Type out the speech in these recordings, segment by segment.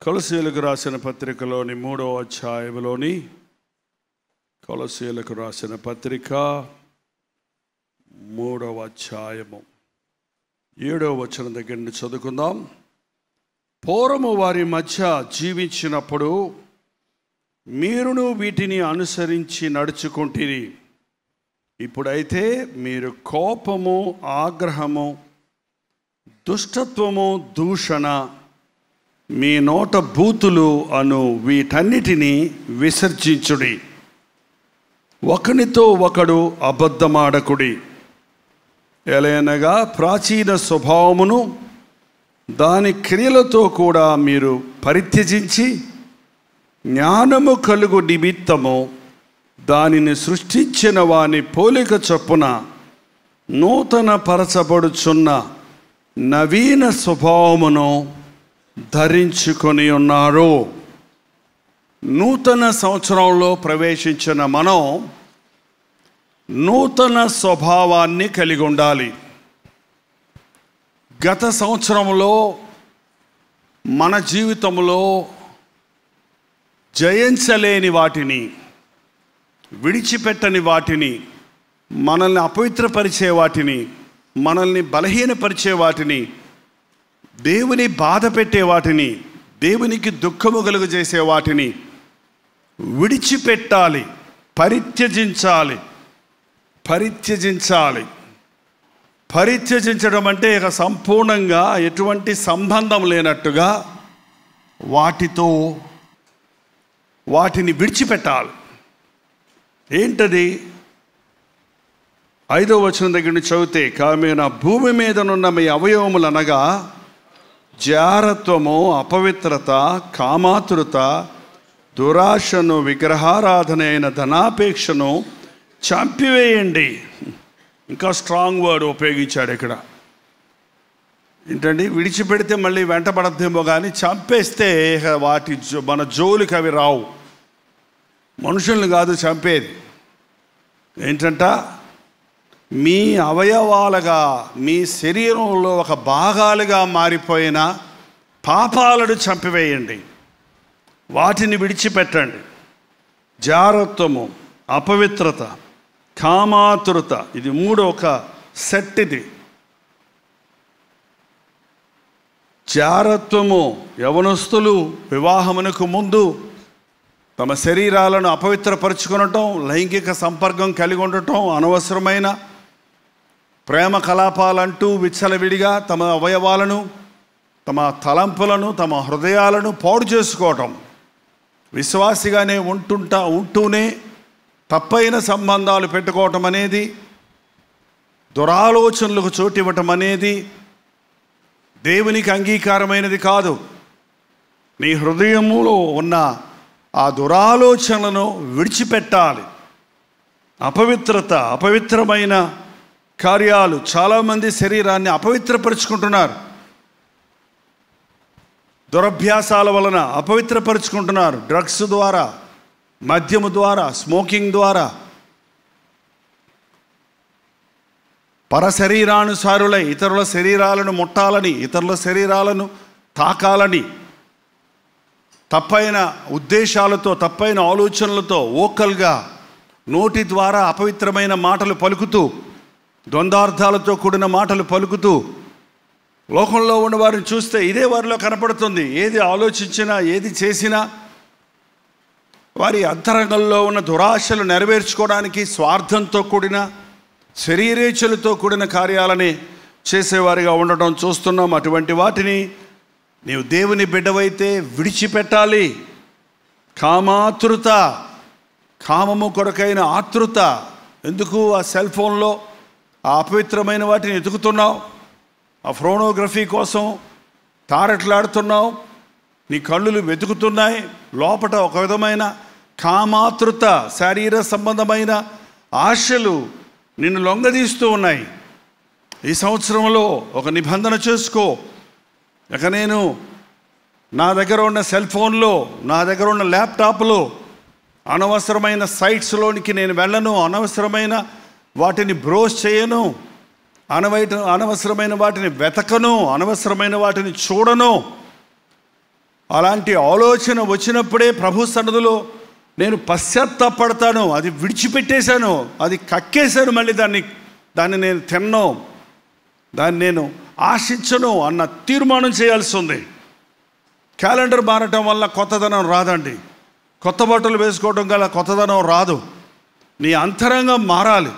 కొలస్సీయులకు రాసిన పత్రికలోని 3వ అధ్యాయంలోని కొలస్సీయులకు రాసిన పత్రిక 3వ అధ్యాయము 7వ వచనం దగ్గర నుండి చదువుకుందాం. పూర్వము వారి మధ్య జీవించినప్పుడు మీరును వీటిని అనుసరించి నడుచుకుంటురి. ఇప్పుడైతే మీరు కోపము, ఆగ్రహము, దుష్టత్వము, దూషణ, మీ నోట బూతులు అను వీటన్నిటినీ విసర్జించుడి. ఒకనితో ఒకడు అబద్ధమాడకుడి. ఎలయనగా ప్రాచీన స్వభావమును దాని క్రియలతో కూడా మీరు పరిత్యజించి జ్ఞానము కలుగు నిమిత్తము దానిని సృష్టించిన వాని పోలిక చొప్పున నూతన పరచబడుచున్న నవీన స్వభావమును ధరించుకొని ఉన్నారు. నూతన సంవత్సరంలో ప్రవేశించిన మనం నూతన స్వభావాన్ని కలిగి ఉండాలి. గత సంవత్సరంలో మన జీవితంలో జయించలేని వాటిని, విడిచిపెట్టని వాటిని, మనల్ని అపవిత్రపరిచే వాటిని, మనల్ని బలహీనపరిచే వాటిని, దేవుని బాధ పెట్టే వాటిని, దేవునికి దుఃఖము కలుగజేసే వాటిని విడిచిపెట్టాలి, పరిత్యజించాలి. పరిత్యజించడం అంటే ఇక సంపూర్ణంగా ఎటువంటి సంబంధం లేనట్టుగా వాటిని విడిచిపెట్టాలి. ఏంటది? 5వ వచనం దగ్గర నుంచి చదివితే, కామేన భూమి మీదనున్న మీ అవయవములు అనగా జారత్వము, అపవిత్రత, కామాతురత, దురాశను, విగ్రహారాధన అయిన ధనాపేక్షను చంపివేయండి. ఇంకా స్ట్రాంగ్ వర్డ్ ఉపయోగించాడు ఇక్కడ. ఏంటండి? విడిచిపెడితే మళ్ళీ వెంటబడద్దేమో కానీ చంపేస్తే వాటి మన జోలికి అవి రావు. మనుషుల్ని కాదు చంపేది. ఏంటంట? మీ అవయవాలుగా, మీ శరీరంలో ఒక భాగాలుగా మారిపోయిన పాపాలను చంపివేయండి, వాటిని విడిచిపెట్టండి. జారత్వము, అపవిత్రత, కామాతురత, ఇది 3 ఒక సెట్. ఇది జారత్వము, యవనస్తులు వివాహమునకు ముందు తమ శరీరాలను అపవిత్రపరుచుకొనటం, లైంగిక సంపర్కం కలిగి ఉండటం, అనవసరమైన ప్రేమ కలాపాలంటూ విచ్చలవిడిగా తమ అవయవాలను, తమ తలంపులను, తమ హృదయాలను పాడు చేసుకోవటం, విశ్వాసిగానే ఉంటూనే తప్పైన సంబంధాలు పెట్టుకోవటం అనేది, దురాలోచనలకు చోటివ్వటం అనేది దేవునికి అంగీకారమైనది కాదు. నీ హృదయములో ఉన్న ఆ దురాలోచనలను విడిచిపెట్టాలి. అపవిత్రత, అపవిత్రమైన కార్యాలు, చాలామంది శరీరాన్ని అపవిత్రపరుచుకుంటున్నారు. దురభ్యాసాల వలన అపవిత్రపరుచుకుంటున్నారు. డ్రగ్స్ ద్వారా, మద్యము ద్వారా, స్మోకింగ్ ద్వారా, పరశరీరానుసారులై ఇతరుల శరీరాలను ముట్టాలని, ఇతరుల శరీరాలను తాకాలని, తప్పైన ఉద్దేశాలతో, తప్పైన ఆలోచనలతో ఓకల్గా నోటి ద్వారా అపవిత్రమైన మాటలు పలుకుతూ, ద్వంద్వార్థాలతో కూడిన మాటలు పలుకుతూ లోకంలో ఉన్న వారిని చూస్తే ఇదే వారిలో కనపడుతుంది. ఏది ఆలోచించినా, ఏది చేసినా వారి అంతరంగంలో ఉన్న దురాశలు నెరవేర్చుకోవడానికి స్వార్థంతో కూడిన, శరీరేచ్ఛలతో కూడిన కార్యాలని చేసేవారిగా ఉండటం చూస్తున్నాం. అటువంటి వాటిని నీవు దేవుని బిడ్డవైతే విడిచిపెట్టాలి. కామాతురత, కామము కొరకైన ఆతృత. ఎందుకు ఆ సెల్ ఫోన్లో ఆ అపవిత్రమైన వాటిని ఎతుకుతున్నావు? ఆ ఫోనోగ్రఫీ కోసం తారట్లాడుతున్నావు. నీ కళ్ళులు వెతుకుతున్నాయి. లోపట ఒక విధమైన కామాతృత, శారీర సంబంధమైన ఆశలు నిన్ను లొంగదీస్తూ ఉన్నాయి. ఈ సంవత్సరంలో ఒక నిబంధన చేసుకో. ఇక నేను నా దగ్గర ఉన్న సెల్ ఫోన్లో, నా దగ్గర ఉన్న ల్యాప్టాప్లో అనవసరమైన సైట్స్లోనికి నేను వెళ్ళను, అనవసరమైన వాటిని బ్రౌజ్ చేయను, అనవసరమైన వాటిని వెతకను, అనవసరమైన వాటిని చూడను. అలాంటి ఆలోచన వచ్చినప్పుడే ప్రభు సన్నిధిలో నేను పశ్చాత్తాపడతాను, అది విడిచిపెట్టేశాను, అది కక్కేశాను, మళ్ళీ దాన్ని నేను తిన్నో, దాన్ని నేను ఆశించను అన్న తీర్మానం చేయాల్సి ఉంది. క్యాలెండర్ మారటం వల్ల కొత్తదనం రాదండి. కొత్త బట్టలు వేసుకోవడం వల్ల కొత్తదనం రాదు. నీ అంతరంగం మారాలి,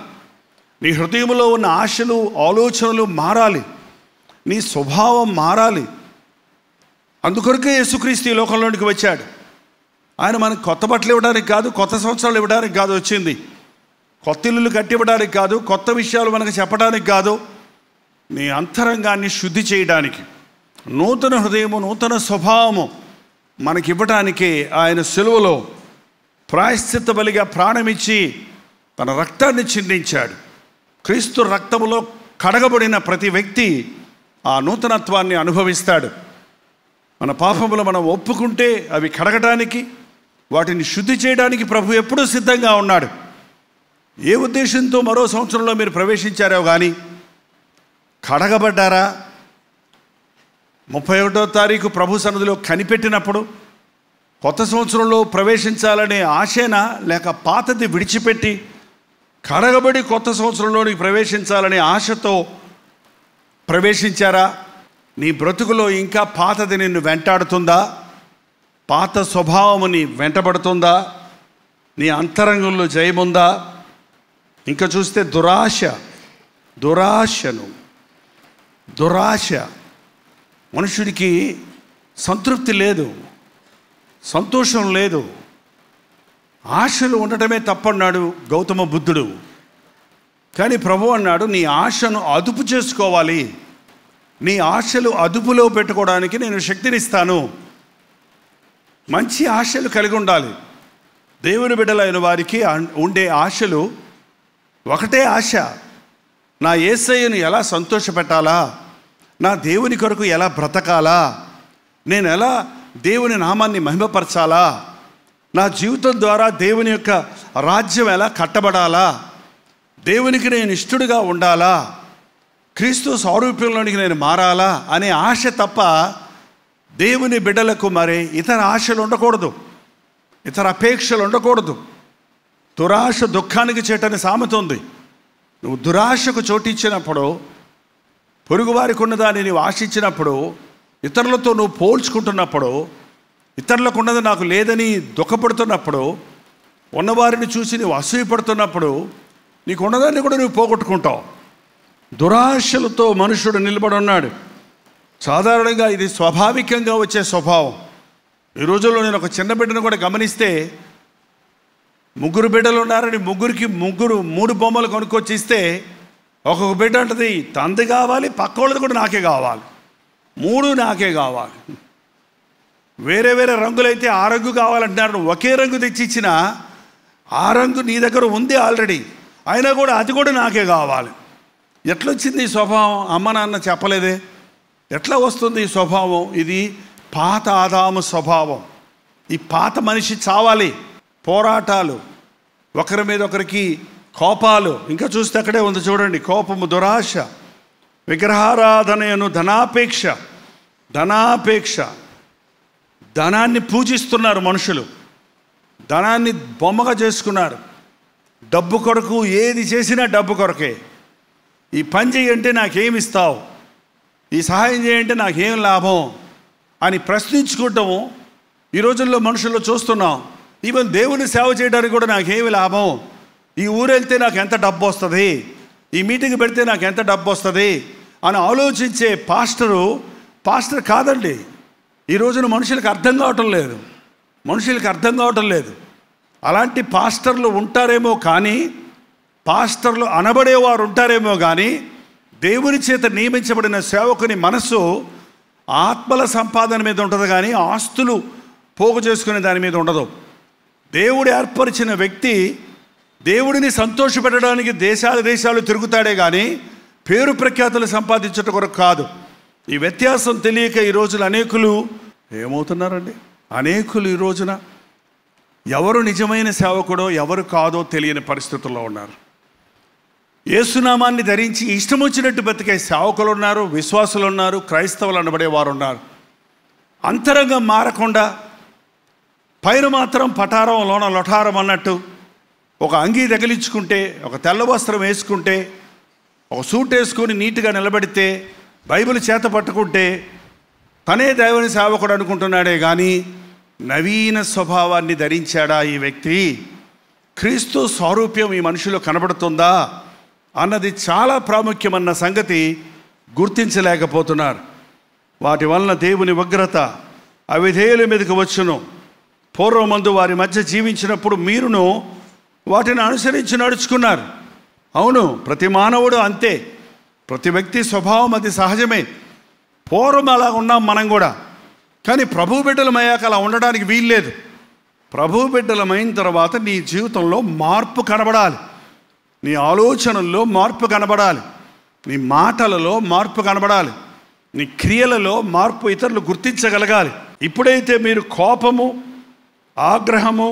నీ హృదయంలో ఉన్న ఆశలు ఆలోచనలు మారాలి, నీ స్వభావం మారాలి. అందుకొరకే యేసుక్రీస్తు ఈ లోకంలోనికి వచ్చాడు. ఆయన మనకు కొత్త బట్టలు ఇవ్వడానికి కాదు, కొత్త సంవత్సరాలు ఇవ్వడానికి కాదు వచ్చింది, కొత్త ఇల్లులు కట్టి ఇవ్వడానికి కాదు, కొత్త విషయాలు మనకు చెప్పడానికి కాదు, నీ అంతరంగాన్ని శుద్ధి చేయడానికి, నూతన హృదయము నూతన స్వభావము మనకివ్వటానికే ఆయన సిలువలో ప్రాయశ్చిత్త బలిగా ప్రాణమిచ్చి తన రక్తాన్ని చిందించాడు. క్రీస్తు రక్తములో కడగబడిన ప్రతి వ్యక్తి ఆ నూతనత్వాన్ని అనుభవిస్తాడు. మన పాపములు మనం ఒప్పుకుంటే అవి కడగటానికి, వాటిని శుద్ధి చేయడానికి ప్రభు ఎప్పుడూ సిద్ధంగా ఉన్నాడు. ఏ ఉద్దేశంతో మరో సంవత్సరంలో మీరు ప్రవేశించారో కానీ కడగబడ్డారా? 31వ తారీఖు ప్రభు సన్నిధిలో కనిపెట్టినప్పుడు కొత్త సంవత్సరంలో ప్రవేశించాలనే ఆశేనా, లేక పాతది విడిచిపెట్టి కడగబడి కొత్త సంవత్సరంలోనికి ప్రవేశించాలనే ఆశతో ప్రవేశించారా? నీ బ్రతుకులో ఇంకా పాతది నిన్ను వెంటాడుతుందా? పాత స్వభావము నీ వెంటబడుతుందా? నీ అంతరంగంలో జయముందా? ఇంకా చూస్తే దురాశ మనుషుడికి సంతృప్తి లేదు, సంతోషం లేదు. ఆశలు ఉండటమే తప్పన్నాడు గౌతమ బుద్ధుడు. కానీ ప్రభు అన్నాడు, నీ ఆశను అదుపు చేసుకోవాలి, నీ ఆశలు అదుపులో పెట్టుకోవడానికి నేను శక్తినిస్తాను. మంచి ఆశలు కలిగి ఉండాలి. దేవుని బిడ్డలైన వారికి ఉండే ఆశలు ఒకటే ఆశ, నా యేసయ్యను ఎలా సంతోషపెట్టాలా, నా దేవుని కొరకు ఎలా బ్రతకాలా, నేను ఎలా దేవుని నామాన్ని మహిమపరచాలా, నా జీవితం ద్వారా దేవుని యొక్క రాజ్యం ఎలా కట్టబడాలా, దేవునికి నేను ఇష్టడుగా ఉండాలా, క్రీస్తు సారూప్యంలోనికి నేను మారాలా అనే ఆశ తప్ప దేవుని బిడ్డలకు మరి ఇతర ఆశలు ఉండకూడదు, ఇతర అపేక్షలు ఉండకూడదు. దురాశ దుఃఖానికి చేటని సామెత ఉంది. నువ్వు దురాశకు చోటిచ్చినప్పుడు, పొరుగువారికి ఉన్నదాన్ని నీవు ఆశించినప్పుడు, ఇతరులతో నువ్వు పోల్చుకుంటున్నప్పుడు, ఇతరులకు ఉన్నది నాకు లేదని దుఃఖపడుతున్నప్పుడు, ఉన్నవారిని చూసి నువ్వు అసూయపడుతున్నప్పుడు నీకు ఉన్నదాన్ని కూడా నువ్వు పోగొట్టుకుంటావు. దురాశలతో మనుషుడు నిలబడి ఉన్నాడు. సాధారణంగా ఇది స్వాభావికంగా వచ్చే స్వభావం. ఈ రోజుల్లో నేను ఒక చిన్న బిడ్డను కూడా గమనిస్తే, 3 బిడ్డలు ఉన్నారని ముగ్గురికి 3 బొమ్మలు కొనుక్కొచ్చి ఇస్తే ఒక్కొక్క బిడ్డ అంటది తంది కావాలి, పక్క వాళ్ళది కూడా నాకే కావాలి, 3 నాకే కావాలి. వేరే వేరే రంగులైతే ఆ రంగు కావాలంటున్నారు. ఒకే రంగు తెచ్చిచ్చిన ఆ రంగు నీ దగ్గర ఉంది ఆల్రెడీ, అయినా కూడా అది కూడా నాకే కావాలి. ఎట్లొచ్చింది ఈ స్వభావం? అమ్మ నాన్న చెప్పలేదే, ఎట్లా వస్తుంది ఈ స్వభావం? ఇది పాత ఆదాము స్వభావం. ఈ పాత మనిషి చావాలి. పోరాటాలు, ఒకరి మీద ఒకరికి కోపాలు. ఇంకా చూస్తే అక్కడే ఉంది చూడండి, కోపము, దురాశ, విగ్రహారాధనను, ధనాపేక్ష. ధనాన్ని పూజిస్తున్నారు మనుషులు, ధనాన్ని బొమ్మగా చేసుకున్నారు. డబ్బు కొరకు ఏది చేసినా డబ్బు కొరకే. ఈ పని చేయంటే నాకేమి ఇస్తావు, ఈ సహాయం చేయంటే నాకేం లాభం అని ప్రశ్నించుకుంటాము ఈ రోజుల్లో మనుషుల్లో చూస్తున్నాం. ఈవెన్ దేవుని సేవ చేయడానికి కూడా నాకేమి లాభం, ఈ ఊరు వెళ్తే నాకు ఎంత డబ్బు వస్తుంది, ఈ మీటింగ్ పెడితే నాకు ఎంత డబ్బు వస్తుంది అని ఆలోచించే పాస్టర్ కాదండి. ఈ రోజున మనుషులకు అర్థం కావటం లేదు. అలాంటి పాస్టర్లు ఉంటారేమో కానీ, పాస్టర్లు అనబడేవారు ఉంటారేమో కానీ, దేవుని చేత నియమించబడిన సేవకుని మనస్సు ఆత్మల సంపాదన మీద ఉంటుంది కానీ ఆస్తులు పోగు చేసుకునే దాని మీద ఉండదు. దేవుడు ఏర్పరిచిన వ్యక్తి దేవుడిని సంతోషపెట్టడానికి దేశాలు తిరుగుతాడే కానీ పేరు ప్రఖ్యాతులు సంపాదించడం కొరకు కాదు. ఈ వ్యత్యాసం తెలియక ఈ రోజున అనేకులు ఏమవుతున్నారండి? అనేకులు ఈ రోజున ఎవరు నిజమైన సేవకుడో ఎవరు కాదో తెలియని పరిస్థితుల్లో ఉన్నారు. యేసునామాన్ని ధరించి ఇష్టం వచ్చినట్టు బతికే సేవకులు ఉన్నారు, విశ్వాసులు ఉన్నారు, క్రైస్తవులు అనబడేవారు ఉన్నారు. అంతరంగం మారకుండా పైన మాత్రం పటారం లోన లొఠారం అన్నట్టు ఒక అంగీ తగిలించుకుంటే, ఒక తెల్ల వస్త్రం వేసుకుంటే, ఒక సూట్ వేసుకొని నీట్గా నిలబడితే, బైబిల్ చేత పట్టుకుంటే తనే దేవుని సేవకుడు అనుకుంటున్నాడే కానీ నవీన స్వభావాన్ని ధరించాడా ఈ వ్యక్తి? క్రీస్తు స్వరూప్యం ఈ మనిషిలో కనబడుతుందా అన్నది చాలా ప్రాముఖ్యమన్న సంగతి గుర్తించలేకపోతున్నారు. వాటి వలన దేవుని ఉగ్రత అవిధేయుల మీదకి వచ్చును. పూర్వమందు వారి మధ్య జీవించినప్పుడు మీరును వాటిని అనుసరించి నడుచుకున్నారు. అవును, ప్రతి మానవుడు అంతే. ప్రతి వ్యక్తి స్వభావం అది సహజమే. పూర్వం అలా ఉన్నాం మనం కూడా. కానీ ప్రభు బిడ్డలమయ్యాక అలా ఉండడానికి వీల్లేదు. ప్రభు బిడ్డలమైన తర్వాత నీ జీవితంలో మార్పు కనబడాలి, నీ ఆలోచనల్లో మార్పు కనబడాలి, నీ మాటలలో మార్పు కనబడాలి, నీ క్రియలలో మార్పు ఇతరులు గుర్తించగలగాలి. ఇప్పుడైతే మీరు కోపము, ఆగ్రహము,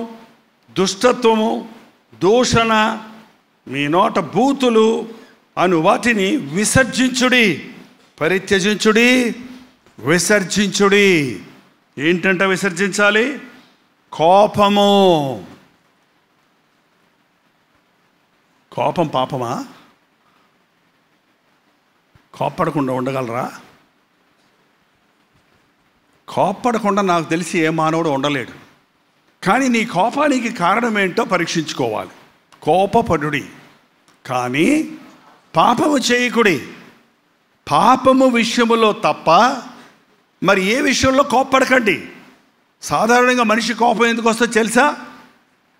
దుష్టత్వము, దూషణ, మీ నోట బూతులు అను వాటిని విసర్జించుడి, పరిత్యజించుడి, విసర్జించుడి. ఏంటంటే విసర్జించాలి? కోపము. కోపం పాపమా? కోప్పడకుండా ఉండగలరా? కోప్పడకుండా నాకు తెలిసి ఏ మానవుడు ఉండలేడు. కానీ నీ కోపానికి కారణం ఏంటో పరీక్షించుకోవాలి. కోపపడుడి కానీ పాపము చేయకుడి. పాపము విషయములో తప్ప మరి ఏ విషయంలో కోప్పడకండి. సాధారణంగా మనిషి కోపం ఎందుకు వస్తుందో తెలుసా?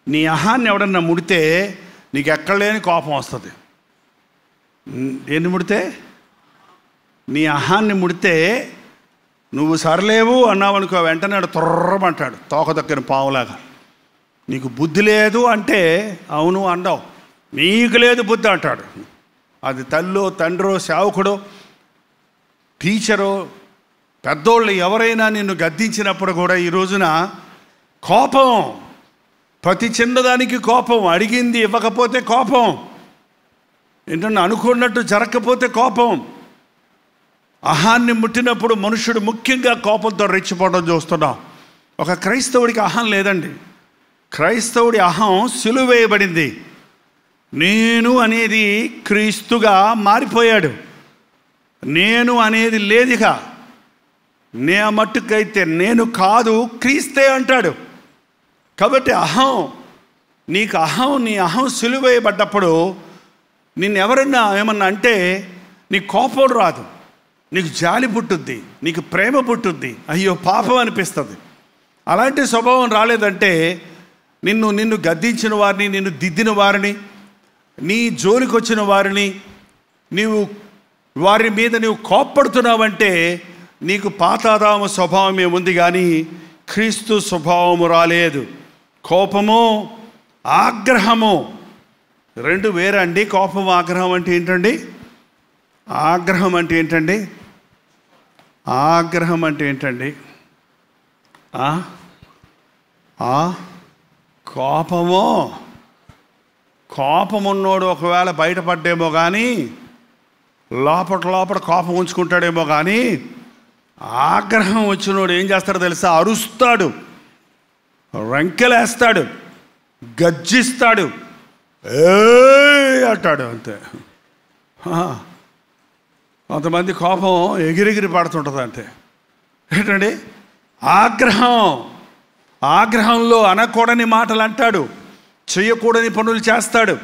నీ అహాన్ని ఎవడన్నా ముడితే నీకు ఎక్కడ లేని కోపం వస్తుంది. ఎన్ని ముడితే? నీ అహాన్ని ముడితే నువ్వు సరలేవు అన్నావనుకో, వెంటనే తొర్రమంటాడు తోక దక్కిన పావులాగా. నీకు బుద్ధి లేదు అంటే అవును అండవు, నీకు లేదు బుద్ధి అంటాడు. అది తల్లో, తండ్రో, సేవకుడో, టీచరో, పెద్దోళ్ళు ఎవరైనా నిన్ను గద్దించినప్పుడు కూడా ఈ రోజున కోపం, ప్రతి చిన్నదానికి కోపం, అడిగింది ఇవ్వకపోతే కోపం, ఏంటన్నా అనుకున్నట్టు జరగకపోతే కోపం. అహాన్ని ముట్టినప్పుడు మనుషుడు ముఖ్యంగా కోపంతో రెచ్చిపోవడం చూస్తున్నాం. ఒక క్రైస్తవుడికి అహం లేదండి. క్రైస్తవుడి అహం సిలువేయబడింది. నేను అనేది క్రీస్తుగా మారిపోయాడు. నేను అనేది లేదిగా. నే మట్టుకైతే నేను కాదు క్రీస్తే అంటాడు. కాబట్టి అహం, నీకు అహం, నీ అహం సిలువేయబడ్డప్పుడు నిన్ను ఎవరన్నా ఏమన్నా అంటే నీకు కోపం రాదు, నీకు జాలి పుట్టుద్ది, నీకు ప్రేమ పుట్టుద్ది, అయ్యో పాపం అనిపిస్తుంది. అలాంటి స్వభావం రాలేదంటే నిన్ను గద్దించిన వారిని, నిన్ను దిద్దిన వారిని, నీ జోలికి వచ్చిన వారిని నీవు వారి మీద నీవు కోప్పడుతున్నావంటే నీకు పాతాదాము స్వభావమే ఉంది కానీ క్రీస్తు స్వభావము రాలేదు. కోపము, ఆగ్రహము రెండు వేరండి. కోపము, ఆగ్రహం అంటే ఏంటండి? ఆగ్రహం అంటే ఏంటండి? ఆగ్రహం అంటే ఏంటండి? కోపము, కోపమున్నోడు ఒకవేళ బయటపడ్డేమో కానీ లోపల కోపం ఉంచుకుంటాడేమో కానీ ఆగ్రహం వచ్చినోడు ఏం చేస్తాడో తెలుసా? అరుస్తాడు, రంకెలేస్తాడు, గర్జిస్తాడు, ఏ అంటాడు, అంతే. కొంతమంది కోపం ఎగిరెగిరి పడుతుంటుంది అంతే. ఏంటండి? ఆగ్రహం. ఆగ్రహంలో అనకూడని మాటలు అంటాడు, చేయకూడని పనులు చేస్తాడు,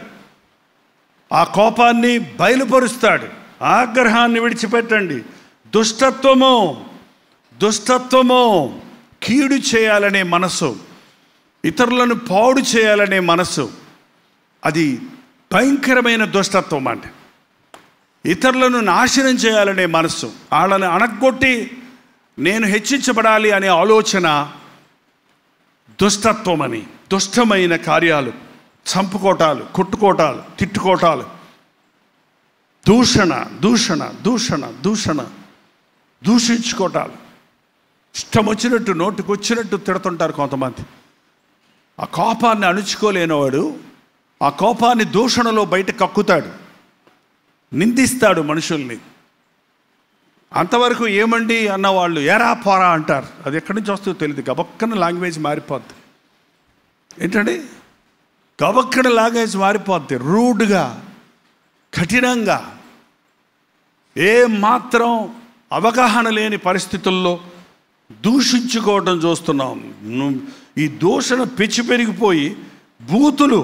ఆ కోపాన్ని బయలుపరుస్తాడు. ఆగ్రహాన్ని విడిచిపెట్టండి. దుష్టత్వము, కీడు చేయాలనే మనసు, ఇతరులను పాడు చేయాలనే మనసు, అది భయంకరమైన దుష్టత్వం అంటే. ఇతరులను నాశనం చేయాలనే మనసు, వాళ్ళని అణగొట్టి నేను హెచ్చించబడాలి అనే ఆలోచన దుష్టత్వం అని. దుష్టమైన కార్యాలు, చంపుకోటాలు, కొట్టుకోటాలు, తిట్టుకోటాలు, దూషించుకోటాలు, ఇష్టం వచ్చినట్టు నోటికొచ్చినట్టు తిడుతుంటారు కొంతమంది. ఆ కోపాన్ని అణుచుకోలేనివాడు ఆ కోపాన్ని దూషణలో బయట కక్కుతాడు, నిందిస్తాడు మనుషుల్ని. అంతవరకు ఏమండి అన్నవాళ్ళు ఏరా పోరా అంటారు. అది ఎక్కడి నుంచి వస్తుందో తెలియదు. గబక్కన లాంగ్వేజ్ మారిపోద్ది. ఏంటండి? గబక్కన లాంగ్వేజ్ మారిపోద్ది. రూడ్గా, కఠినంగా, ఏ మాత్రం అవగాహన లేని పరిస్థితుల్లో దూషించుకోవడం చూస్తున్నాం. ఈ దూషణ పెచ్చి పెరిగిపోయి బూతులు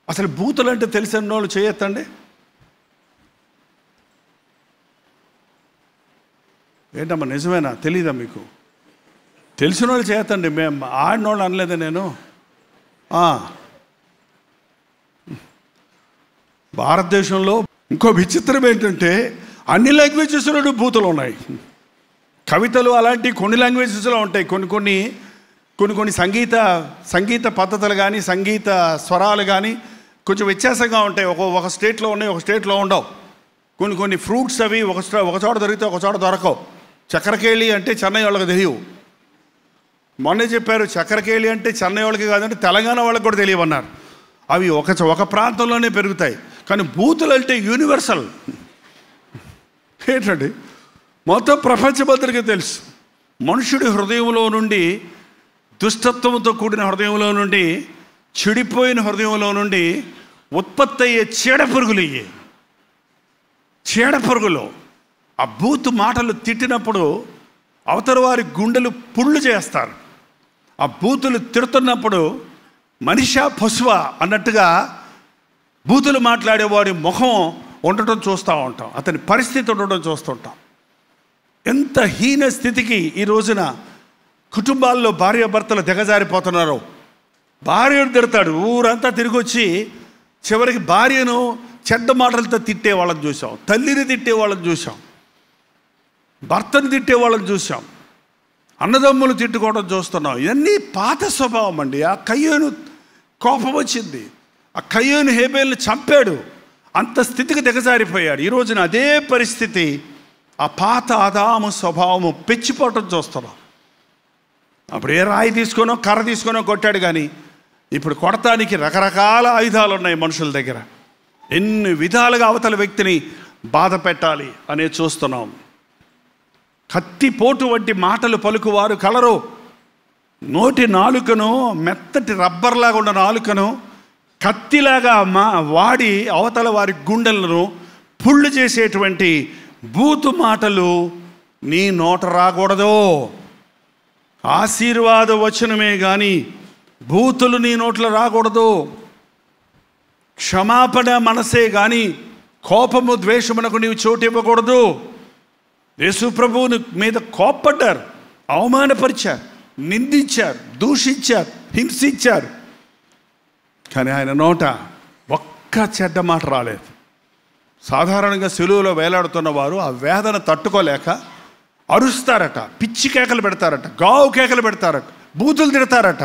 అసలు బూతులు అంటే తెలిసిన వాళ్ళు చేయొద్దండి. ఏంటమ్మా నిజమేనా? తెలీదా మీకు? తెలిసిన వాళ్ళు చేయొద్దండి. మేము ఆడినోళ్ళు అనలేదా నేను? భారతదేశంలో ఇంకో విచిత్రం ఏంటంటే అన్ని లాంగ్వేజెస్లో బూతులు ఉన్నాయి. కవితలు అలాంటి కొన్ని లాంగ్వేజెస్లో ఉంటాయి. కొన్ని సంగీత పద్ధతులు కానీ సంగీత స్వరాలు కానీ కొంచెం వ్యత్యాసంగా ఉంటాయి. ఒక స్టేట్లో ఉన్నాయి, ఒక స్టేట్లో ఉండవు. కొన్ని ఫ్రూట్స్ అవి ఒక చోట దొరికితే ఒక చోట దొరకవు. చక్కెరకేళి అంటే చెన్నై వాళ్ళకి తెలియవు. మొన్నే చెప్పారు చక్కెరకేళి అంటే చెన్నై వాళ్ళకి కాదంటే తెలంగాణ వాళ్ళకి కూడా తెలియవన్నారు. అవి ఒక ప్రాంతంలోనే పెరుగుతాయి. కానీ బూతులు అంటే యూనివర్సల్. ఏంటండి? మొత్తం ప్రపంచమంతటికి తెలుసు. మనుషుడి హృదయంలో నుండి, దుష్టత్వంతో కూడిన హృదయంలో నుండి, చెడిపోయిన హృదయంలో నుండి ఉత్పత్తి అయ్యే చీడపురుగులు ఆ బూతు మాటలు తిట్టినప్పుడు అవతల వారి గుండెలు పుళ్ళు చేస్తారు. ఆ బూతులు తిడుతున్నప్పుడు మనిషా పశువా అన్నట్టుగా బూతులు మాట్లాడేవాడి ముఖం ఉండటం చూస్తూ ఉంటాం. అతని పరిస్థితి ఉండటం చూస్తుంటాం. ఎంత హీన స్థితికి ఈ రోజున కుటుంబాల్లో భార్యాభర్తలు దిగజారిపోతున్నారు. భార్యను తిడతాడు, ఊరంతా తిరిగి వచ్చి చివరికి భార్యను చెడ్డ మాటలతో తిట్టే వాళ్ళని చూసాం, తల్లిని తిట్టే వాళ్ళని చూసాం, భర్తను తిట్టే వాళ్ళని చూసాం, అన్నదమ్ములు తిట్టుకోవడం చూస్తున్నాం. ఇవన్నీ పాత స్వభావం అండి. ఆ కయ్యోను కోపం వచ్చింది, ఆ కయ్యోను హేబేల్ని చంపాడు, అంత స్థితికి దిగజారిపోయాడు. ఈ రోజున అదే పరిస్థితి, ఆ పాత ఆదాము స్వభావము పెచ్చిపోవటం చూస్తున్నాం. అప్పుడు ఏ రాయి తీసుకొనో కర్ర తీసుకొనో కొట్టాడు, కానీ ఇప్పుడు కొడతానికి రకరకాల ఆయుధాలు ఉన్నాయి మనుషుల దగ్గర. ఎన్ని విధాలుగా అవతల వ్యక్తిని బాధ పెట్టాలి అనేది చూస్తున్నాం. కత్తిపోటు వంటి మాటలు పలుకువారు కలరు. నోటి నాలుకను, మెత్తటి రబ్బర్లాగా ఉన్న నాలుకను కత్తిలాగా వాడి అవతల వారి గుండెలను పుళ్ళు చేసేటువంటి బూతు మాటలు నీ నోట రాకూడదు. ఆశీర్వాద వచనమే కానీ బూతులు నీ నోట్లో రాకూడదు. క్షమాపణ మనసే కానీ కోపము ద్వేషమునకు నీవు చోటు ఇవ్వకూడదు. యేసు ప్రభువుని మీద కోప్పడ్డారు, అవమానపరిచారు, నిందించారు, దూషించారు, హింసించారు. కానీ ఆయన నోట ఒక్క చెడ్డ మాట రాలేదు. సాధారణంగా సిలువలో వేలాడుతున్న వారు ఆ వేదన తట్టుకోలేక అరుస్తారట, పిచ్చి కేకలు పెడతారట, గావు కేకలు పెడతారట, బూతులు తిడతారట.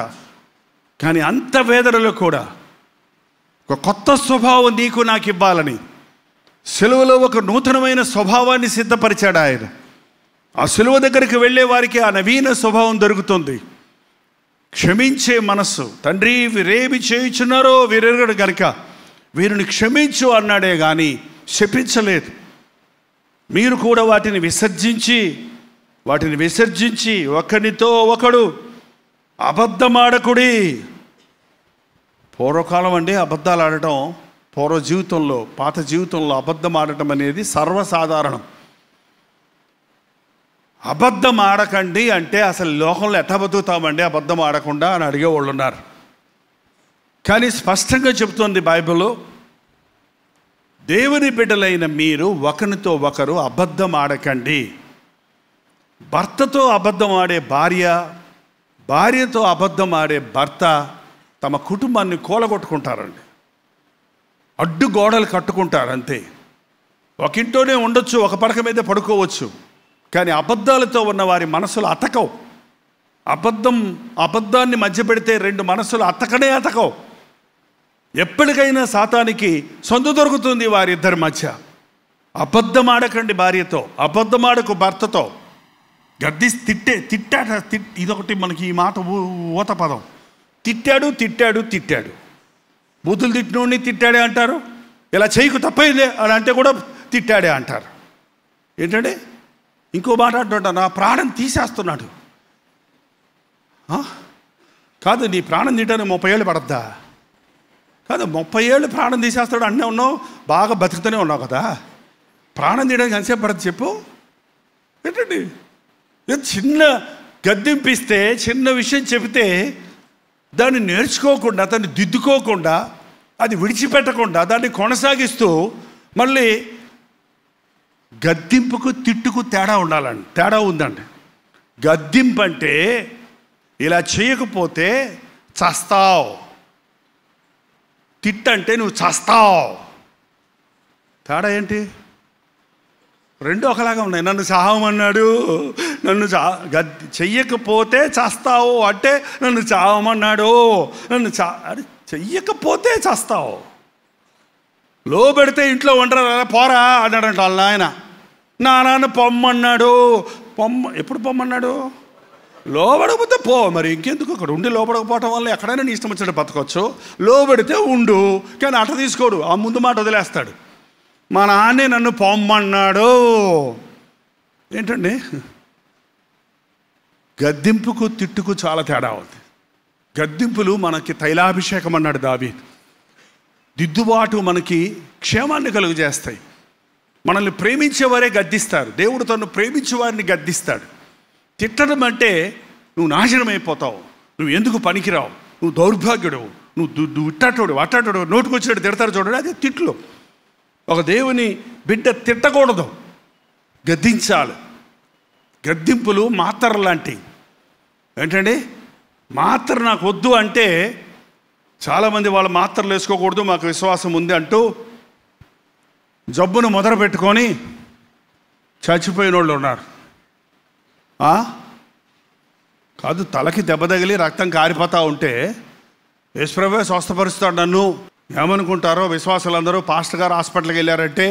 కానీ అంత వేదనలో కూడా ఒక కొత్త స్వభావం నీకు నాకు ఇవ్వాలని సిలువలో ఒక నూతనమైన స్వభావాన్ని సిద్ధపరిచాడు ఆయన. ఆ సిలువ దగ్గరికి వెళ్ళే వారికి ఆ నవీన స్వభావం దొరుకుతుంది. క్షమించే మనస్సు. తండ్రి వీరేమి చేయుచున్నారో వీరెరగడు గనుక వీరిని క్షమించు అన్నాడే కానీ శపించలేదు. మీరు కూడా వాటిని విసర్జించి ఒకరితో ఒకడు అబద్ధమాడకుడి. పూర్వకాలం అండి అబద్ధాలు ఆడటం, పాత జీవితంలో అబద్ధం ఆడటం అనేది సర్వసాధారణం. అబద్ధం ఆడకండి అంటే అసలు లోకంలో ఎట్లా బతుకుతామండి అబద్ధం ఆడకుండా అని అడిగేవాళ్ళు ఉన్నారు. కానీ స్పష్టంగా చెబుతోంది బైబిల్లో, దేవుని బిడ్డలైన మీరు ఒకరితో ఒకరు అబద్ధం ఆడకండి. భర్తతో అబద్ధం ఆడే భార్యతో అబద్ధం ఆడే భర్త తమ కుటుంబాన్ని కూలగొట్టుకుంటారండి. అడ్డు గోడలు కట్టుకుంటారు అంతే. ఒక ఇంట్లోనే ఉండొచ్చు, ఒక పడక మీద పడుకోవచ్చు, కానీ అబద్ధాలతో ఉన్న వారి మనసులు అతకవు. అబద్ధాన్ని మధ్య పెడితే రెండు మనసులు అతకవు. ఎప్పటికైనా సాతానికి సొంత దొరుకుతుంది వారిద్దరి మధ్య. అబద్ధం ఆడకండి భార్యతో, అబద్ధం ఆడకు భర్తతో. తిట్టాట. ఇదొకటి మనకి ఈ మాట ఊత పదం. తిట్టాడు. బూతులు తిట్టినోడిని తిట్టాడే అంటారు. ఇలా చేయకు తప్పైందే అని అంటే కూడా తిట్టాడే అంటారు. ఏంటంటే ఇంకో మాట అంటుంటా, నా ప్రాణం తీసేస్తున్నాడు. కాదు, నీ ప్రాణం తీయడానికి 30 ఏళ్ళు పడద్దా? కాదు, 30 ఏళ్ళు ప్రాణం తీసేస్తాడు అన్నీ ఉన్నావు, బాగా బతుకుతూనే ఉన్నావు కదా, ప్రాణం తీయడానికి ఎంతసేపు పడద్దు చెప్పు? ఏంటండి చిన్న గద్దింపిస్తే, చిన్న విషయం చెబితే దాన్ని నేర్చుకోకుండా, దాన్ని దిద్దుకోకుండా, అది విడిచిపెట్టకుండా దాన్ని కొనసాగిస్తూ మళ్ళీ గద్దింపుకు తిట్టుకు తేడా ఉందండి. గద్దింపు అంటే ఇలా చేయకపోతే చస్తావు, తిట్టంటే నువ్వు చస్తావు. తేడా ఏంటి? రెండు ఒకలాగా ఉన్నాయి. నన్ను చావమన్నాడు, చెయ్యకపోతే చస్తావు అంటే నన్ను చావమన్నాడు, చెయ్యకపోతే చస్తావు. లోబెడితే ఇంట్లో ఉండరా, పోరా అన్నాడంట వాళ్ళ నాయన. నాన్న పొమ్మన్నాడు, ఎప్పుడు పొమ్మన్నాడు? లోబడకపోతే పో. మరి ఇంకెందుకు అక్కడ ఉండి లోబడకపోవటం వల్ల ఎక్కడైనా నీ ఇష్టం వచ్చినట్టు బతకొచ్చు. లోబడితే ఉండు, కానీ అట తీసుకోడు, ఆ ముందు మాట వదిలేస్తాడు. మా నాన్నే నన్ను పొమ్మన్నాడు. ఏంటండి, గద్దింపుకు తిట్టుకు చాలా తేడా ఉంది. గద్దింపులు మనకి తైలాభిషేకం అన్నాడు దావీదు. దిద్దుబాటు మనకి క్షేమాన్ని కలుగజేస్తాయి. మనల్ని ప్రేమించేవారే గద్దిస్తారు. దేవుడు తను ప్రేమించే వారిని గద్దిస్తాడు. తిట్టడం అంటే నువ్వు నాశనం అయిపోతావు, నువ్వు ఎందుకు పనికిరావు, నువ్వు దౌర్భాగ్యుడు, నువ్వు ఇట్టాటోడు అట్టాటోడు, నోటుకొచ్చినట్టు తిడతారు చూడండి, అది తిట్లు. ఒక దేవుని బిడ్డ తిట్టకూడదు, గద్దించాలి. గద్దింపులు మాత్రలు లాంటివి. ఏంటండి, మాత్ర నాకు వద్దు అంటే చాలామంది వాళ్ళు మాత్రలు వేసుకోకూడదు, మాకు విశ్వాసం ఉంది అంటూ జబ్బును మొదలు పెట్టుకొని చచ్చిపోయిన వాళ్ళు ఉన్నారు. కాదు, తలకి దెబ్బ తగిలి రక్తం కారిపోతూ ఉంటే యేసుప్రభువే స్వస్థపరుస్తాడు నన్ను ఏమనుకుంటారో విశ్వాసులందరూ. పాస్టర్ గారు హాస్పిటల్కి వెళ్ళారంటే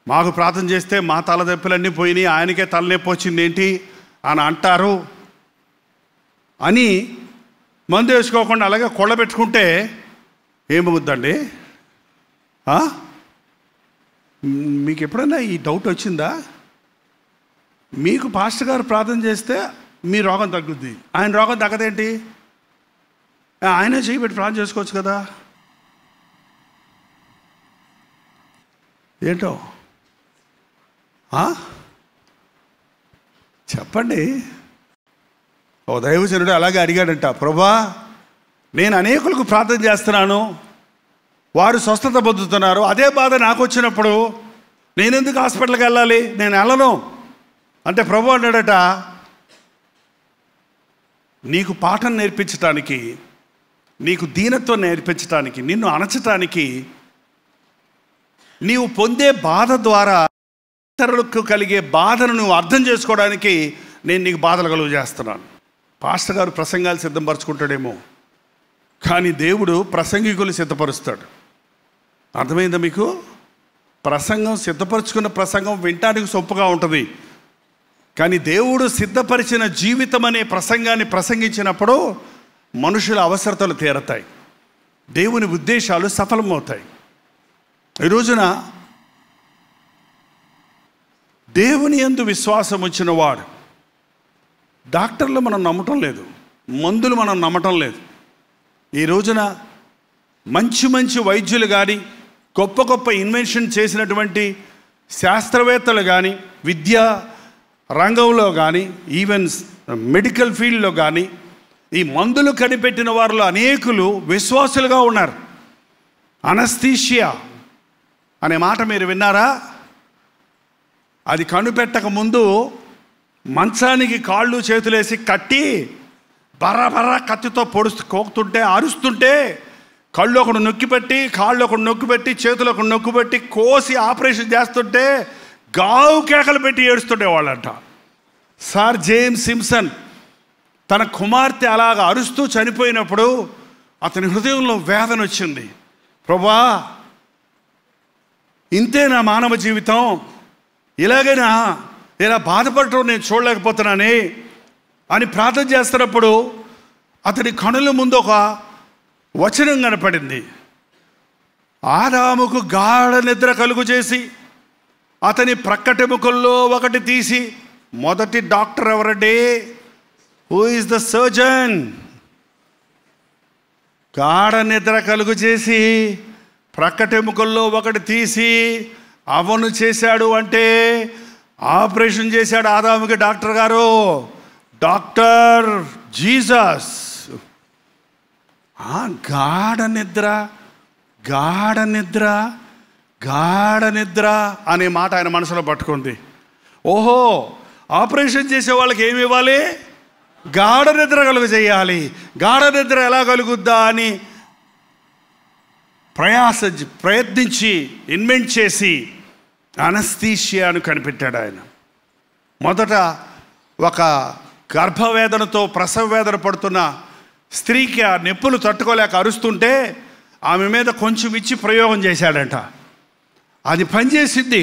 మాకు ప్రార్థన చేస్తే మా తలదెప్పులన్నీ పోయినాయి, ఆయనకే తలనొప్పి వచ్చింది ఏంటి అని అంటారు అని మందు వేసుకోకుండా అలాగే కొళ్ళబెట్టుకుంటే ఏమవుద్దండి? మీకు ఎప్పుడైనా ఈ డౌట్ వచ్చిందా? మీకు పాస్టర్ గారు ప్రార్థన చేస్తే మీ రోగం తగ్గుద్ది, ఆయన రోగం తగ్గదేంటి? ఆయనే చేయబెట్టి ప్రార్థన చేసుకోవచ్చు కదా. ఏంటో చెప్పండి. ఓ దైవజనుడు అలాగే అడిగాడంట, ప్రభా నేను అనేకులకు ప్రార్థన చేస్తున్నాను, వారు స్వస్థత పొందుతున్నారు, అదే బాధ నాకు వచ్చినప్పుడు నేనెందుకు హాస్పిటల్కి వెళ్ళాలి? నేను వెళ్ళను అంటే ప్రభు అన్నాడట, నీకు పాఠం నేర్పించటానికి, నీకు దీనత్వం నేర్పించటానికి, నిన్ను అణచటానికి, నీవు పొందే బాధ ద్వారా ఇతరులకు కలిగే బాధను నువ్వు అర్థం చేసుకోవడానికి నేను నీకు బాధలు కలుగు చేస్తున్నాను. పాస్టర్ గారు ప్రసంగాలు సిద్ధపరచుకుంటాడేమో, కానీ దేవుడు ప్రసంగికులు సిద్ధపరుస్తాడు. అర్థమైందా మీకు? ప్రసంగం సిద్ధపరచుకున్న ప్రసంగం వినటానికి సొంపుగా ఉంటుంది, కానీ దేవుడు సిద్ధపరిచిన జీవితం అనే ప్రసంగాన్ని ప్రసంగించినప్పుడు మనుషుల అవసరతలు తీరతాయి, దేవుని ఉద్దేశాలు సఫలమవుతాయి. ఈ రోజున దేవుని యందు విశ్వాసం వచ్చిన వాడు, డాక్టర్లు మనం నమ్మటం లేదు, మందులు మనం నమ్మటం లేదు. ఈ రోజున మంచి మంచి వైద్యులు కానీ, గొప్ప గొప్ప ఇన్వెన్షన్ చేసినటువంటి శాస్త్రవేత్తలు కానీ, విద్యా రంగంలో కానీ, ఈవెన్ మెడికల్ ఫీల్డ్లో కానీ ఈ మందులు కనిపెట్టిన వారిలో అనేకులు విశ్వాసులుగా ఉన్నారు. అనస్థీషియా అనే మాట మీరు విన్నారా? అది కనిపెట్టక ముందు మంచానికి కాళ్ళు చేతులేసి కట్టి బర్ర కత్తితో కోకుతుంటే, అరుస్తుంటే కళ్ళు ఒకడు నొక్కిపెట్టి, కాళ్ళు ఒకడు నొక్కిపెట్టి, చేతులు ఒకడు నొక్కిపెట్టి కోసి ఆపరేషన్ చేస్తుంటే గావు కేకలు పెట్టి ఏడుస్తుండేవాళ్ళంట. సార్ జేమ్స్ సింప్సన్ తన కుమార్తె అలాగ అరుస్తూ చనిపోయినప్పుడు అతని హృదయంలో వేదన వచ్చింది. ప్రభా, ఇంతే నా మానవ జీవితం, ఇలాగైనా ఇలా బాధపడటం నేను చూడలేకపోతున్నానే అని ప్రార్థన చేస్తున్నప్పుడు అతని కనుల ముందు ఒక వచనం కనపడింది. ఆదాముకు గాఢ నిద్ర కలుగు చేసి అతని ప్రక్కటెముకల్లో ఒకటి తీసి, మొదటి డాక్టర్ ఎవరండి? Who is the surgeon? గాఢ నిద్ర కలుగు చేసి ప్రక్కటెముకల్లో ఒకటి తీసి అవను చేశాడు. అంటే ఆపరేషన్ చేశాడు ఆదాముకి డాక్టర్ గారు, డాక్టర్ జీసస్. గాఢ నిద్ర, గాఢ నిద్ర, గాఢ నిద్ర అనే మాట ఆయన మనసులో పట్టుకుంది. ఓహో, ఆపరేషన్ చేసే వాళ్ళకి ఏమి ఇవ్వాలి? గాఢ నిద్ర కలుగు చేయాలి. గాఢ నిద్ర ఎలా కలుగుద్దా అని ప్రయత్నించి ఇన్వెంట్ చేసి అనస్థీషియాను కనిపెట్టాడు ఆయన. మొదట ఒక గర్భవేదనతో ప్రసవ వేదన పడుతున్న స్త్రీకి ఆ నొప్పులు తట్టుకోలేక అరుస్తుంటే ఆమె మీద కొంచెం ఇచ్చి ప్రయోగం చేశాడంట. అది పనిచేసింది.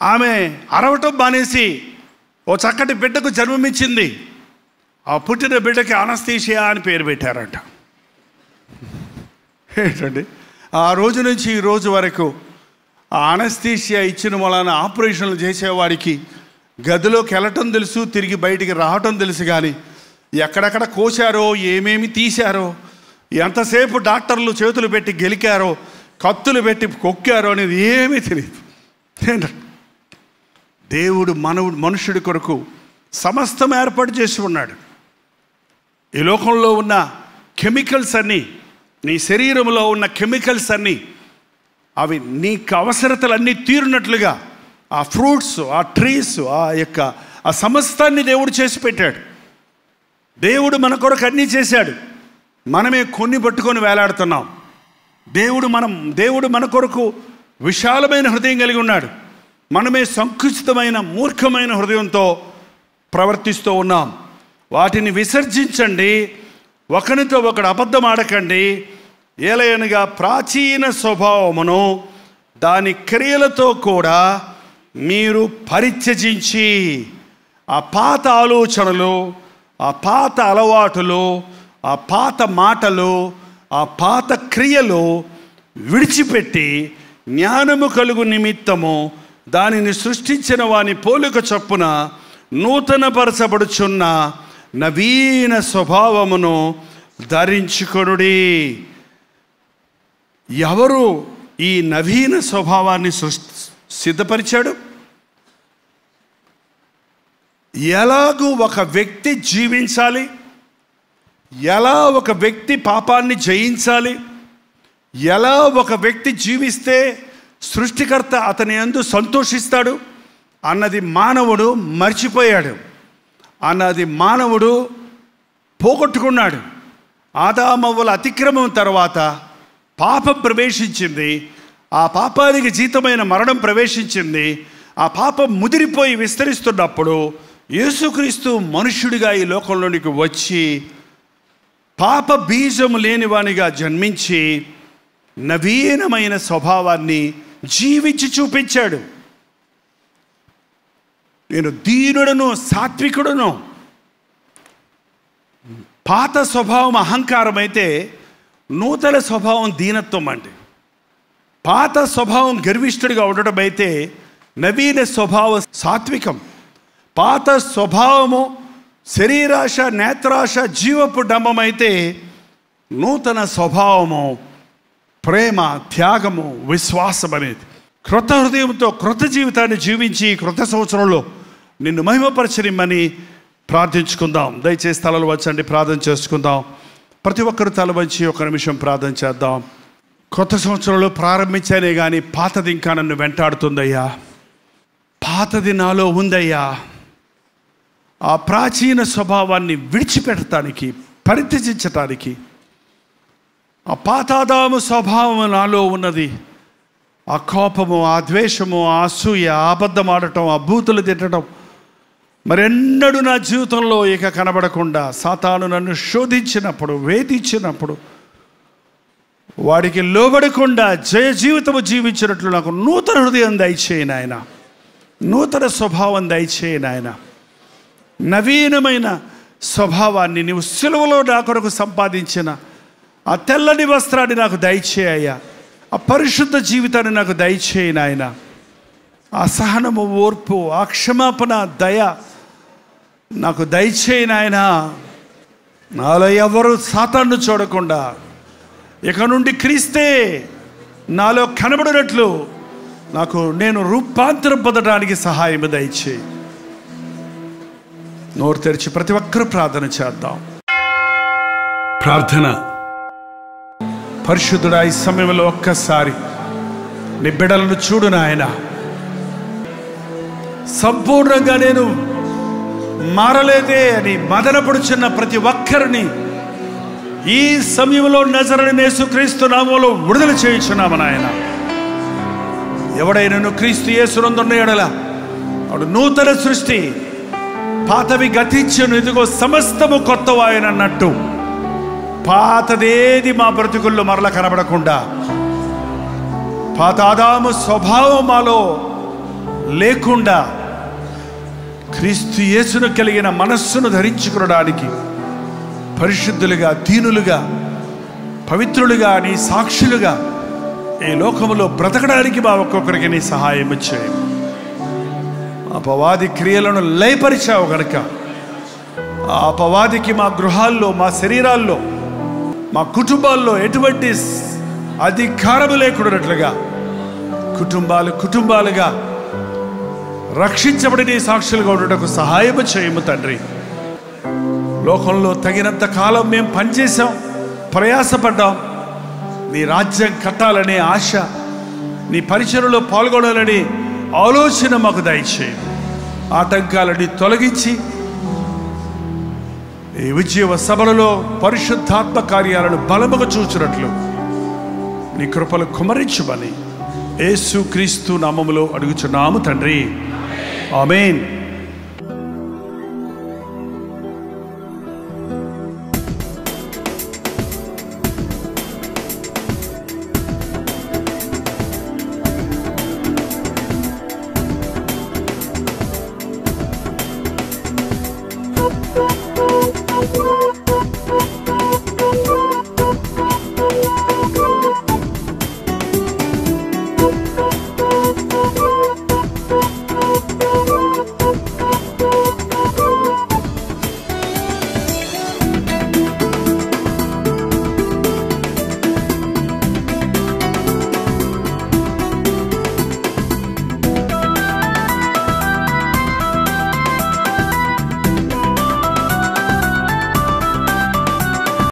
ఆమె అరవటం మానేసి ఓ చక్కటి బిడ్డకు జన్మమిచ్చింది. ఆ పుట్టిన బిడ్డకి అనస్థీషియా అని పేరు పెట్టారంట. ఏంటండి, ఆ రోజు నుంచి ఈ రోజు వరకు ఆ అనస్థీషియా ఇచ్చిన వలన ఆపరేషన్లు చేసేవాడికి గదిలోకి వెళ్ళటం తెలుసు, తిరిగి బయటికి రావటం తెలుసు, కానీ ఎక్కడెక్కడ కోసారో, ఏమేమి తీశారో, ఎంతసేపు డాక్టర్లు చేతులు పెట్టి గెలికారో, కత్తులు పెట్టి కొక్కారో అనేది ఏమీ తెలియదు. దేవుడు మనుషుడి కొరకు సమస్తం ఏర్పాటు చేసి ఉన్నాడు. ఈ లోకంలో ఉన్న కెమికల్స్ అన్నీ, నీ శరీరంలో ఉన్న కెమికల్స్ అన్నీ, అవి నీకు అవసరతలన్నీ తీరునట్లుగా ఆ ఫ్రూట్స్, ఆ ట్రీస్, ఆ సమస్తాన్ని దేవుడు చేసి పెట్టాడు. దేవుడు మన కొరకు అన్నీ చేశాడు. మనమే కొన్ని పట్టుకొని వేలాడుతున్నాం. దేవుడు మన కొరకు విశాలమైన హృదయం కలిగి ఉన్నాడు. మనమే సంకుచితమైన మూర్ఖమైన హృదయంతో ప్రవర్తిస్తూ ఉన్నాం. వాటిని విసర్జించండి. ఒకరితో ఒకడు అబద్ధం ఆడకండి. ఏలయనగా ప్రాచీన స్వభావమును దాని క్రియలతో కూడా మీరు పరిత్యజించి, ఆ పాత ఆలోచనలు, ఆ పాత అలవాటులు, ఆ పాత మాటలు, ఆ పాత క్రియలు విడిచిపెట్టి జ్ఞానము కలుగు నిమిత్తము దానిని సృష్టించిన వాని పోలిక చొప్పున నూతనపరచబడుచున్న నవీన స్వభావమును ధరించుకొనుడి. ఎవరు ఈ నవీన స్వభావాన్ని సిద్ధపరిచాడు? ఎలాగూ ఒక వ్యక్తి జీవించాలి, ఎలా ఒక వ్యక్తి పాపాన్ని జయించాలి, ఎలా ఒక వ్యక్తి జీవిస్తే సృష్టికర్త అతని యందు సంతోషిస్తాడు అన్నది మానవుడు మర్చిపోయాడు, అన్నది మానవుడు పోగొట్టుకున్నాడు. ఆదామవ్వల అతిక్రమం తర్వాత పాపం ప్రవేశించింది. ఆ పాపానికి జీతమైన మరణం ప్రవేశించింది. ఆ పాపం ముదిరిపోయి విస్తరిస్తున్నప్పుడు యేసుక్రీస్తు మనుష్యుడిగా ఈ లోకంలోనికి వచ్చి పాప బీజము లేనివానిగా జన్మించి నవీనమైన స్వభావాన్ని జీవించి చూపించాడు. నేను దీనుడను, సాత్వికుడును. పాత స్వభావం అహంకారం అయితే నూతన స్వభావం దీనత్వం అండి. పాత స్వభావం గర్విష్ఠుడిగా ఉండటం అయితే నవీన స్వభావం సాత్వికం. పాత స్వభావము శరీరాశ, నేత్రాశ, జీవపు డంబమైతే నూతన స్వభావము ప్రేమ, త్యాగము, విశ్వాసం అనేది. క్రొత్త హృదయంతో క్రొత్త జీవితాన్ని జీవించి క్రొత్త సంవత్సరంలో నిన్ను మహిమపరచనిమ్మని ప్రార్థించుకుందాం. దయచేసి తలలు వచ్చండి, ప్రార్థన చేసుకుందాం. ప్రతి ఒక్కరు తల వంచి ఒక నిమిషం ప్రార్థన చేద్దాం. కొత్త సంవత్సరంలో ప్రారంభించానే కానీ పాతది ఇంకా నన్ను వెంటాడుతుందయ్యా. పాతది నాలో ఉందయ్యా. ఆ ప్రాచీన స్వభావాన్ని విడిచిపెట్టడానికి, పరిత్యజించటానికి, ఆ పాతాదాము స్వభావం నాలో ఉన్నది. ఆ కోపము, ఆ ద్వేషము, ఆ అసూయ, అబద్ధం ఆడటం, ఆ బూతులు తిట్టడం మరెన్నడూ నా జీవితంలో ఇక కనబడకుండా సాతాను నన్ను శోధించినప్పుడు, వేధించినప్పుడు వాడికి లోబడకుండా జయ జీవితము జీవించినట్లు నాకు నూతన హృదయం దయచేయి నాయన. నూతన స్వభావం దయచేయి నాయన. నవీనమైన స్వభావాన్ని నీవు సిలువలో నా కొరకు సంపాదించిన ఆ తెల్లని వస్త్రాన్ని నాకు దయచేయ్యా. ఆ పరిశుద్ధ జీవితాన్ని నాకు దయచేయి నాయన. ఆ సహనము, ఓర్పు, ఆ క్షమాపణ, దయ నాకు దయచేయి నాయనా. నాలో ఎవరు సాతాను చూడకుండా ఇక నుండి క్రీస్తే నాలో కనబడినట్లు నేను రూపాంతరం పొందడానికి సహాయం దయచేయి. నోరు తెరిచి ప్రతి ఒక్కరూ ప్రార్థన చేద్దాం. ప్రార్థన. పరిశుద్ధుడా, ఈ సమయంలో ఒక్కసారి నీ బిడ్డలను చూడు నాయన. సంపూర్ణంగా నేను మారలేదే అని మదనపడుచున్న ప్రతి ఒక్కరిని ఈ సమయంలో నజరేయుడైన యేసుక్రీస్తు నామములో విడుదల చేయుచున్నాము నాయన. ఎవడైనను క్రీస్తు యేసునందున్న యెడల వాడు నూతన సృష్టి, పాతవి గతించెను, ఇదిగో సమస్తము కొత్తవాయనన్నట్టు పాతదేది మా బ్రతుకుల్లో మరల కనబడకుండా, పాత ఆదాము స్వభావం మాలో లేకుండా క్రీస్తు యేసును కలిగిన మనస్సును ధరించుకోవడానికి పరిశుద్ధులుగా, దీనులుగా, పవిత్రులుగా, నీ సాక్షులుగా ఈ లోకములో బ్రతకడానికి మా ఒక్కొక్కరికి నీ సహాయం చేయి. అపవాది క్రియలను లయపరిచావు గనుక ఆ అపవాదికి మా గృహాల్లో, మా శరీరాల్లో, మా కుటుంబాల్లో ఎటువంటి అధికారము లేకున్నట్లుగా కుటుంబాలుగా రక్షించబడి నీ సాక్షులుగా ఉండటకు సహాయం చేయము తండ్రి. లోకంలో తగినంత కాలం మేము పనిచేసాం, ప్రయాసపడ్డాం. నీ రాజ్యం కట్టాలనే ఆశ, నీ పరిచర్యలో పాల్గొనాలని ఆలోచన మాకు దయచేయి. ఆటంకాలని తొలగించి ఈ విజయ సభలలో పరిశుద్ధాత్మ కార్యాలను బలముగా చూచినట్లు నీ కృపలు కుమరించుమని యేసుక్రీస్తు నామములో అడుగుచున్నాము తండ్రి. ఆమేన్. Thank you.